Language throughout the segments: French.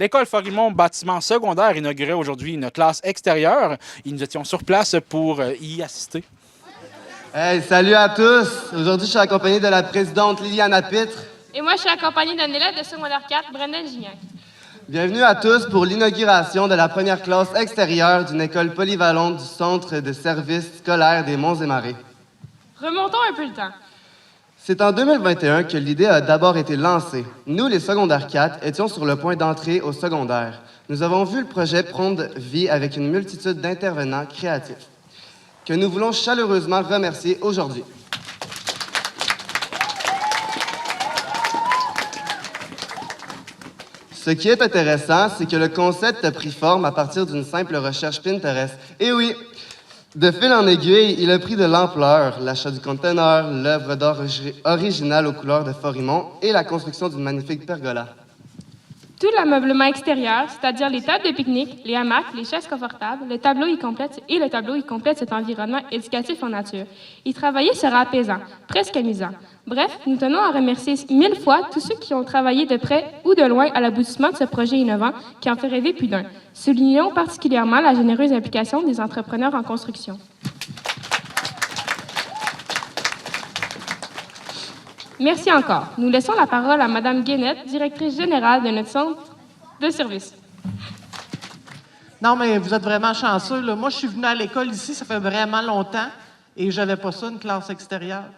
L'école Forimont bâtiment secondaire inaugurait aujourd'hui une classe extérieure et nous étions sur place pour y assister. Hey, salut à tous! Aujourd'hui, je suis accompagné de la présidente Liliana Pitre. Et moi, je suis accompagnée d'un élève de secondaire 4, Brendan Gignac. Bienvenue à tous pour l'inauguration de la première classe extérieure d'une école polyvalente du Centre de services scolaires des Monts-et-Marais. Remontons un peu le temps. C'est en 2021 que l'idée a d'abord été lancée. Nous, les secondaires 4, étions sur le point d'entrer au secondaire. Nous avons vu le projet prendre vie avec une multitude d'intervenants créatifs que nous voulons chaleureusement remercier aujourd'hui. Ce qui est intéressant, c'est que le concept a pris forme à partir d'une simple recherche Pinterest. Et oui, de fil en aiguille, il a pris de l'ampleur. L'achat du conteneur, l'œuvre d'art originale aux couleurs de Forimont et la construction d'une magnifique pergola. Tout l'ameublement extérieur, c'est-à-dire les tables de pique-nique, les hamacs, les chaises confortables, le tableau y complète cet environnement éducatif en nature. Y travailler sera apaisant, presque amusant. Bref, nous tenons à remercier 1000 fois tous ceux qui ont travaillé de près ou de loin à l'aboutissement de ce projet innovant qui en fait rêver plus d'un. Soulignons particulièrement la généreuse implication des entrepreneurs en construction. Merci encore. Nous laissons la parole à Mme Guénette, directrice générale de notre centre de service. Non, mais vous êtes vraiment chanceux, là. Moi, je suis venue à l'école ici, ça fait vraiment longtemps, et je n'avais pas ça, une classe extérieure.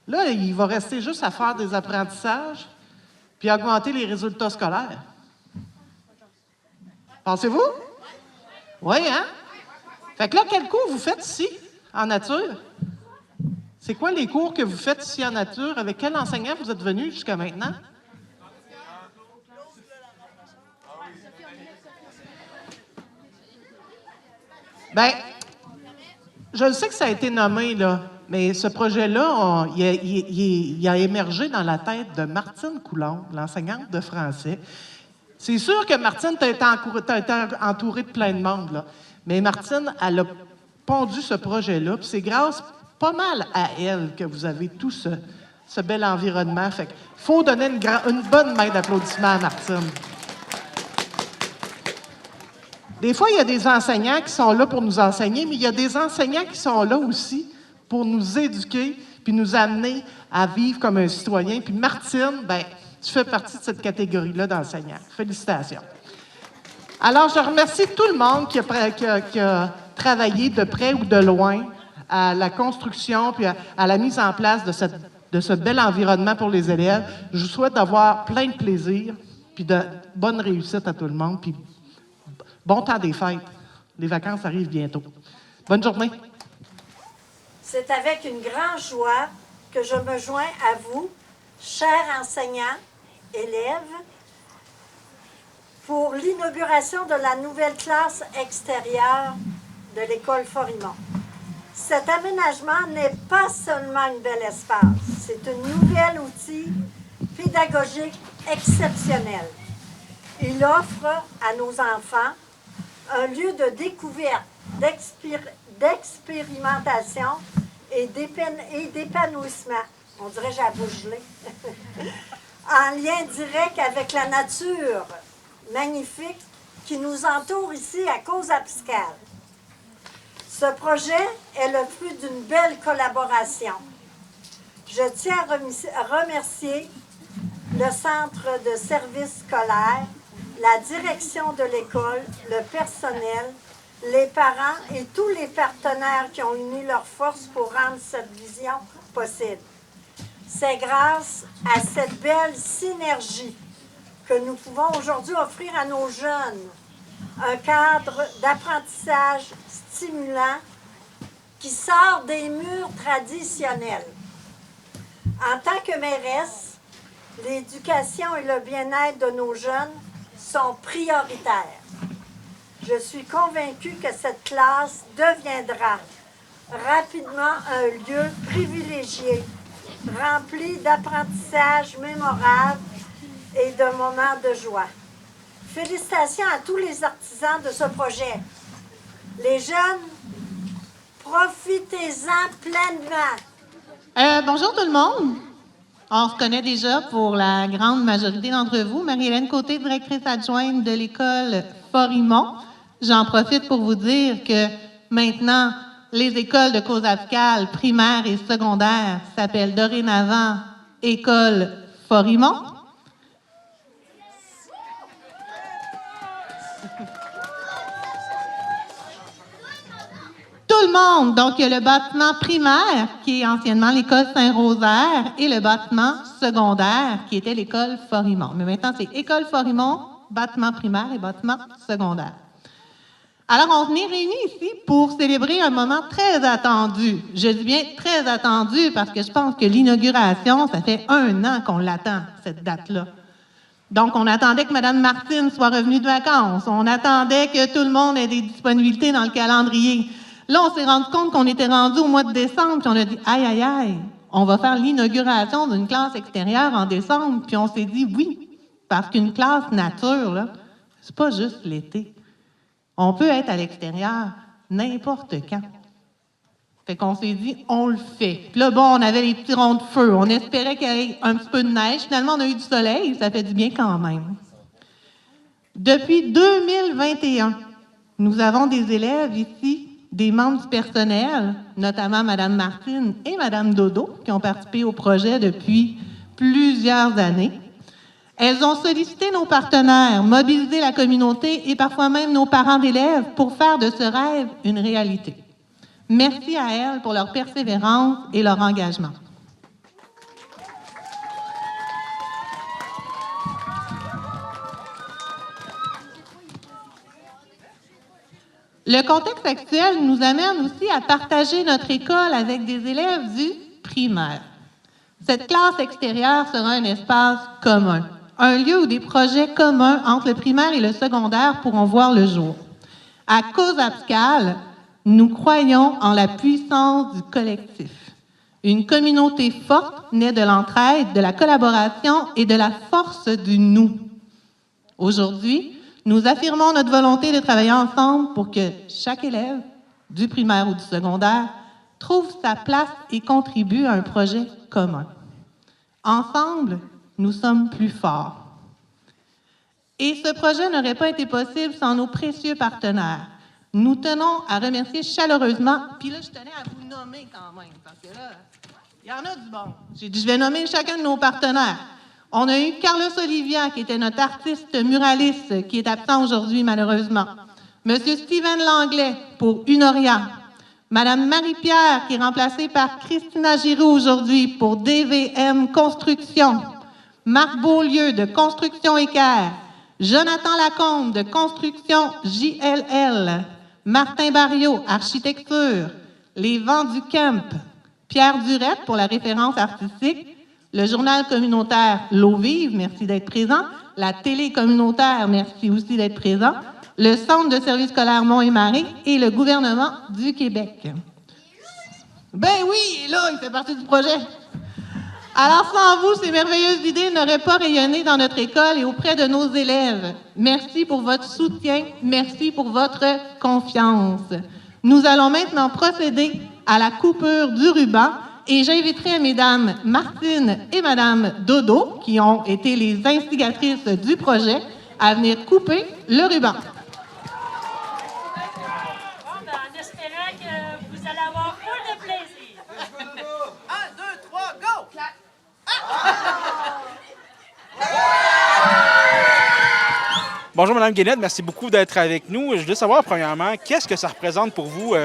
Là, il va rester juste à faire des apprentissages, puis augmenter les résultats scolaires. Pensez-vous? Oui, hein? Fait que là, quel cours vous faites ici, en nature? C'est quoi les cours que vous faites ici en nature? Avec quel enseignant vous êtes venu jusqu'à maintenant? Bien, je sais que ça a été nommé, là, mais ce projet-là, il a émergé dans la tête de Martine Coulombe, l'enseignante de français. C'est sûr que Martine, tu as été entourée de plein de monde, là, mais Martine, elle a pondu ce projet-là, puis c'est grâce pas mal à elle que vous avez tout ce bel environnement. Fait qu'il faut donner une bonne main d'applaudissement à Martine. Des fois, il y a des enseignants qui sont là pour nous enseigner, mais il y a des enseignants qui sont là aussi pour nous éduquer puis nous amener à vivre comme un citoyen. Puis Martine, ben, tu fais partie de cette catégorie-là d'enseignants. Félicitations. Alors, je remercie tout le monde qui a travaillé de près ou de loin à la construction puis à la mise en place de ce bel environnement pour les élèves. Je vous souhaite d'avoir plein de plaisir puis de bonne réussite à tout le monde. Puis bon temps des fêtes. Les vacances arrivent bientôt. Bonne journée. C'est avec une grande joie que je me joins à vous, chers enseignants, élèves, pour l'inauguration de la nouvelle classe extérieure de l'école Forimont. Cet aménagement n'est pas seulement un bel espace, c'est un nouvel outil pédagogique exceptionnel. Il offre à nos enfants un lieu de découverte, d'expérimentation et d'épanouissement. On dirait que j'ai la bouche gelée. En lien direct avec la nature magnifique qui nous entoure ici à Causa-Piscale. Ce projet est le fruit d'une belle collaboration. Je tiens à remercier le Centre de services scolaires, la direction de l'école, le personnel, les parents et tous les partenaires qui ont uni leurs forces pour rendre cette vision possible. C'est grâce à cette belle synergie que nous pouvons aujourd'hui offrir à nos jeunes un cadre d'apprentissage stimulant qui sort des murs traditionnels. En tant que mairesse, l'éducation et le bien-être de nos jeunes sont prioritaires. Je suis convaincue que cette classe deviendra rapidement un lieu privilégié, rempli d'apprentissages mémorables et de moments de joie. Félicitations à tous les artisans de ce projet. Les jeunes, profitez-en pleinement. Bonjour tout le monde. On se connaît déjà pour la grande majorité d'entre vous. Marie-Hélène Côté, directrice adjointe de l'école Forimont. J'en profite pour vous dire que maintenant, les écoles de cause apicale primaires et secondaires s'appellent dorénavant École Forimont. Tout le monde. Donc, il y a le bâtiment primaire, qui est anciennement l'école Saint-Rosaire, et le bâtiment secondaire, qui était l'école Forimont. Mais maintenant, c'est école Forimont, bâtiment primaire et bâtiment secondaire. Alors, on est réunis ici pour célébrer un moment très attendu. Je dis bien très attendu parce que je pense que l'inauguration, ça fait 1 an qu'on l'attend, cette date-là. Donc, on attendait que Mme Martine soit revenue de vacances. On attendait que tout le monde ait des disponibilités dans le calendrier. Là, on s'est rendu compte qu'on était rendu au mois de décembre, puis on a dit « Aïe, aïe, aïe, on va faire l'inauguration d'une classe extérieure en décembre. » Puis on s'est dit « Oui, parce qu'une classe nature, là, c'est pas juste l'été. On peut être à l'extérieur n'importe quand. » Fait qu'on s'est dit « On le fait. » Puis là, bon, on avait les petits ronds de feu. On espérait qu'il y ait un petit peu de neige. Finalement, on a eu du soleil. Ça fait du bien quand même. Depuis 2021, nous avons des élèves ici, des membres du personnel, notamment Mme Martine et Mme Dodo, qui ont participé au projet depuis plusieurs années. Elles ont sollicité nos partenaires, mobilisé la communauté et parfois même nos parents d'élèves pour faire de ce rêve une réalité. Merci à elles pour leur persévérance et leur engagement. Le contexte actuel nous amène aussi à partager notre école avec des élèves du primaire. Cette classe extérieure sera un espace commun, un lieu où des projets communs entre le primaire et le secondaire pourront voir le jour. À Cause apicale, nous croyons en la puissance du collectif. Une communauté forte naît de l'entraide, de la collaboration et de la force du nous. Aujourd'hui, nous affirmons notre volonté de travailler ensemble pour que chaque élève, du primaire ou du secondaire, trouve sa place et contribue à un projet commun. Ensemble, nous sommes plus forts. Et ce projet n'aurait pas été possible sans nos précieux partenaires. Nous tenons à remercier chaleureusement, puis là, je tenais à vous nommer quand même, parce que là, il y en a du bon. J'ai dit, je vais nommer chacun de nos partenaires. On a eu Carlos Olivia, qui était notre artiste muraliste, qui est absent aujourd'hui, malheureusement. Monsieur Steven Langlais, pour Unoria. Madame Marie-Pierre, qui est remplacée par Christina Giroux aujourd'hui, pour DVM Construction. Marc Beaulieu, de Construction Équerre. Jonathan Lacombe, de Construction JLL. Martin Barriot, Architecture. Les Vents du Camp. Pierre Durette, pour la référence artistique. Le journal communautaire L'eau vive, merci d'être présent. La télé communautaire, merci aussi d'être présent. Le Centre de services scolaires Mont-et-Marie et le gouvernement du Québec. Ben oui, là, il fait partie du projet. Alors, sans vous, ces merveilleuses idées n'auraient pas rayonné dans notre école et auprès de nos élèves. Merci pour votre soutien, merci pour votre confiance. Nous allons maintenant procéder à la coupure du ruban. Et j'inviterai Mesdames Martine et Madame Dodo, qui ont été les instigatrices du projet, à venir couper le ruban. Bon, ben, en espérant que vous allez avoir full de plaisir. 1, 2, 3, go! Bonjour, Mme Guénette. Merci beaucoup d'être avec nous. Je voulais savoir, premièrement, qu'est-ce que ça représente pour vous,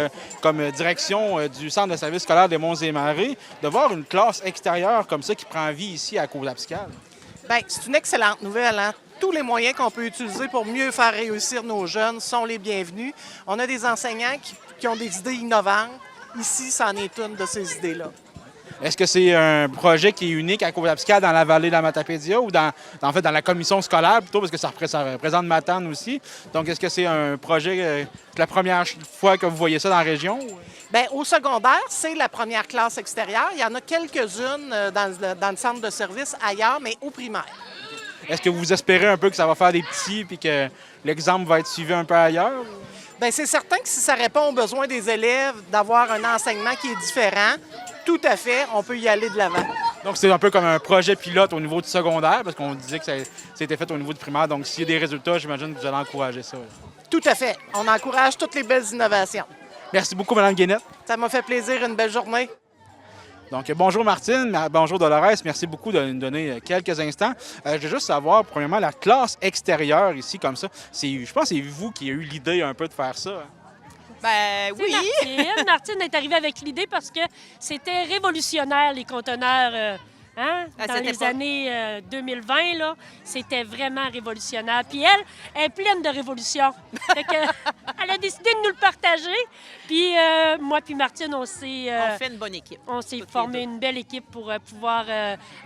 comme direction du Centre de services scolaires des Monts-et-Marais, de voir une classe extérieure comme ça qui prend vie ici à Cause apicale? Bien, c'est une excellente nouvelle, hein? Tous les moyens qu'on peut utiliser pour mieux faire réussir nos jeunes sont les bienvenus. On a des enseignants qui ont des idées innovantes. Ici, c'en est une de ces idées-là. Est-ce que c'est un projet qui est unique à Cause apicale dans la vallée de la Matapédia ou dans la commission scolaire plutôt, parce que ça représente Matane aussi? Donc, est-ce que c'est un projet, la première fois que vous voyez ça dans la région? Bien, au secondaire, c'est la première classe extérieure. Il y en a quelques-unes dans le centre de service ailleurs, mais au primaire. Est-ce que vous espérez un peu que ça va faire des petits et que l'exemple va être suivi un peu ailleurs? Bien, c'est certain que si ça répond aux besoins des élèves d'avoir un enseignement qui est différent, tout à fait, on peut y aller de l'avant. Donc, c'est un peu comme un projet pilote au niveau du secondaire, parce qu'on disait que ça a été fait au niveau du primaire. Donc, s'il y a des résultats, j'imagine que vous allez encourager ça. Là. Tout à fait. On encourage toutes les belles innovations. Merci beaucoup, Mme Guénette. Ça m'a fait plaisir. Une belle journée. Donc, bonjour Martine, bonjour Dolores, merci beaucoup de nous donner quelques instants. Je veux juste savoir, premièrement, la classe extérieure ici, comme ça, je pense que c'est vous qui avez eu l'idée un peu de faire ça. Ben oui. Martine est arrivée avec l'idée parce que c'était révolutionnaire, les conteneurs. Dans les années 2020, là, c'était vraiment révolutionnaire. Puis elle est pleine de révolution. Fait que, elle a décidé de nous le partager. Puis moi puis Martine, on s'est... on fait une bonne équipe. On s'est formé une belle équipe pour pouvoir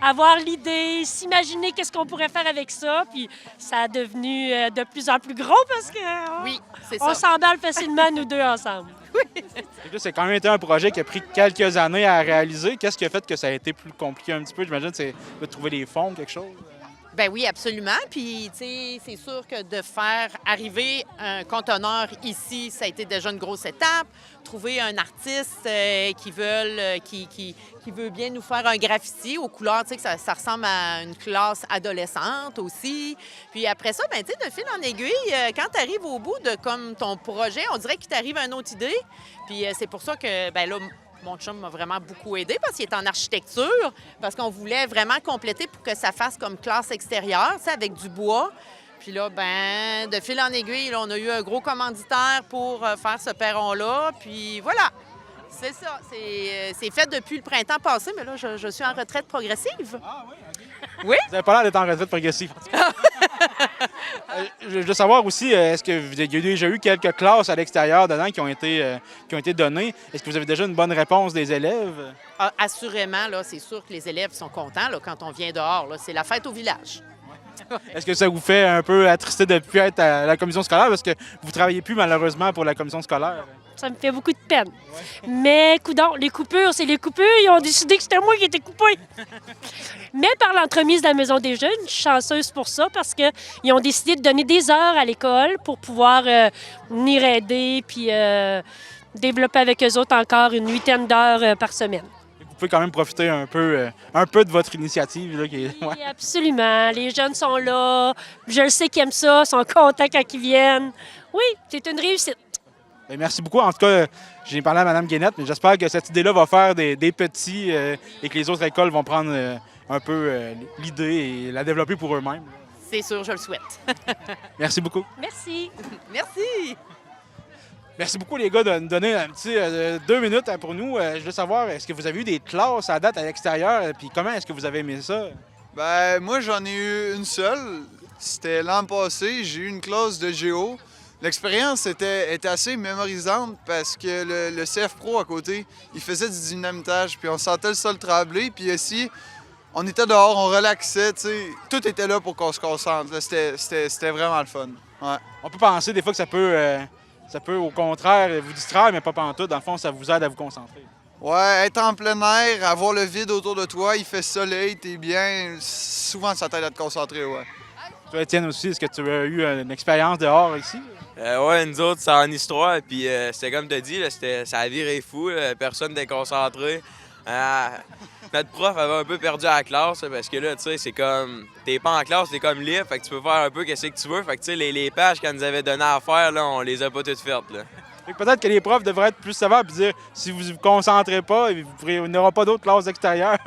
avoir l'idée, s'imaginer qu'est-ce qu'on pourrait faire avec ça. Puis ça a devenu de plus en plus gros parce que oui, c'est ça. On s'emballe facilement, nous deux, ensemble. Oui. C'est quand même été un projet qui a pris quelques années à réaliser. Qu'est-ce qui a fait que ça a été plus compliqué un petit peu? J'imagine que c'est de trouver des fonds, quelque chose. Ben oui, absolument. Puis, tu sais, c'est sûr que de faire arriver un conteneur ici, ça a été déjà une grosse étape. Trouver un artiste qui veut bien nous faire un graffiti aux couleurs, tu sais, que ça ressemble à une classe adolescente aussi. Puis après ça, ben tu sais, de fil en aiguille, quand tu arrives au bout de comme ton projet, on dirait qu'il t'arrive une autre idée. Puis c'est pour ça que, ben là, mon chum m'a vraiment beaucoup aidé parce qu'il est en architecture, parce qu'on voulait vraiment compléter pour que ça fasse comme classe extérieure, tu sais, avec du bois. Puis là, ben, de fil en aiguille, là, on a eu un gros commanditaire pour faire ce perron-là. Puis voilà, c'est ça. C'est fait depuis le printemps passé, mais là, je suis en retraite progressive. Ah oui, OK. Oui? Vous n'avez pas l'air d'être en retraite progressive. Je veux savoir aussi, est-ce qu'il y a déjà eu quelques classes à l'extérieur dedans qui ont été données? Est-ce que vous avez déjà une bonne réponse des élèves? Ah, assurément, là, c'est sûr que les élèves sont contents là, quand on vient dehors. Là. C'est la fête au village. Est-ce que ça vous fait un peu attrister de ne plus être à la commission scolaire parce que vous ne travaillez plus malheureusement pour la commission scolaire? Ça me fait beaucoup de peine. Ouais. Mais, coudonc, les coupures, c'est les coupures. Ils ont décidé que c'était moi qui étais coupé. Mais par l'entremise de la Maison des Jeunes, je suis chanceuse pour ça parce qu'ils ont décidé de donner des heures à l'école pour pouvoir venir aider puis développer avec eux autres encore une 8aine d'heures par semaine. Vous pouvez quand même profiter un peu de votre initiative. Là, qui est... Oui, absolument. Les jeunes sont là. Je le sais qu'ils aiment ça, sont contents quand ils viennent. Oui, c'est une réussite. Bien, merci beaucoup. En tout cas, j'ai parlé à Mme Guénette, mais j'espère que cette idée-là va faire des petits et que les autres écoles vont prendre un peu l'idée et la développer pour eux-mêmes. C'est sûr, je le souhaite. Merci beaucoup. Merci. Merci. Merci beaucoup, les gars, de nous donner un petit 2 minutes pour nous. Je veux savoir, est-ce que vous avez eu des classes à date à l'extérieur? Puis comment est-ce que vous avez aimé ça? Ben moi, j'en ai eu une seule. C'était l'an passé. J'ai eu une classe de géo. L'expérience était assez mémorisante parce que le CF Pro à côté, il faisait du dynamitage. Puis on sentait le sol trembler. Puis ici, on était dehors, on relaxait. T'sais. Tout était là pour qu'on se concentre. C'était vraiment le fun. Ouais. On peut penser des fois que ça peut, au contraire, vous distraire, mais pas pantoute. Dans le fond, ça vous aide à vous concentrer. Ouais, être en plein air, avoir le vide autour de toi, il fait soleil, t'es bien. Souvent, ça t'aide à te concentrer, ouais. Toi, Étienne, aussi, est-ce que tu as eu une expérience dehors ici? Ouais, nous autres, c'est en histoire. Puis c'était comme tu as dit, là, ça a viré fou. Là, personne déconcentré. Notre prof avait un peu perdu à la classe parce que là, tu sais, c'est comme... T'es pas en classe, t'es comme libre, fait que tu peux faire un peu ce que tu veux. Fait que, tu sais, les pages qu'elle nous avait données à faire, là, on les a pas toutes faites, là. Peut-être que les profs devraient être plus sévères et dire si vous ne vous concentrez pas, il n'y aura pas d'autres classes extérieures.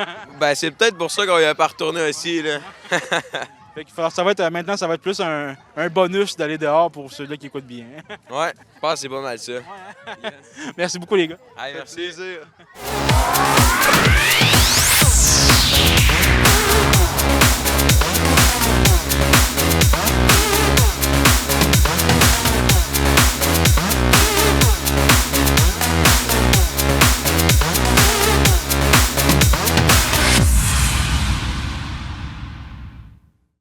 Ben, c'est peut-être pour ça qu'on y a pas retourné aussi, là. Maintenant, ça va être plus un bonus d'aller dehors pour ceux-là qui écoutent bien. Ouais, je pense que c'est pas mal ça. Merci beaucoup, les gars. Allez, merci. Plaisir.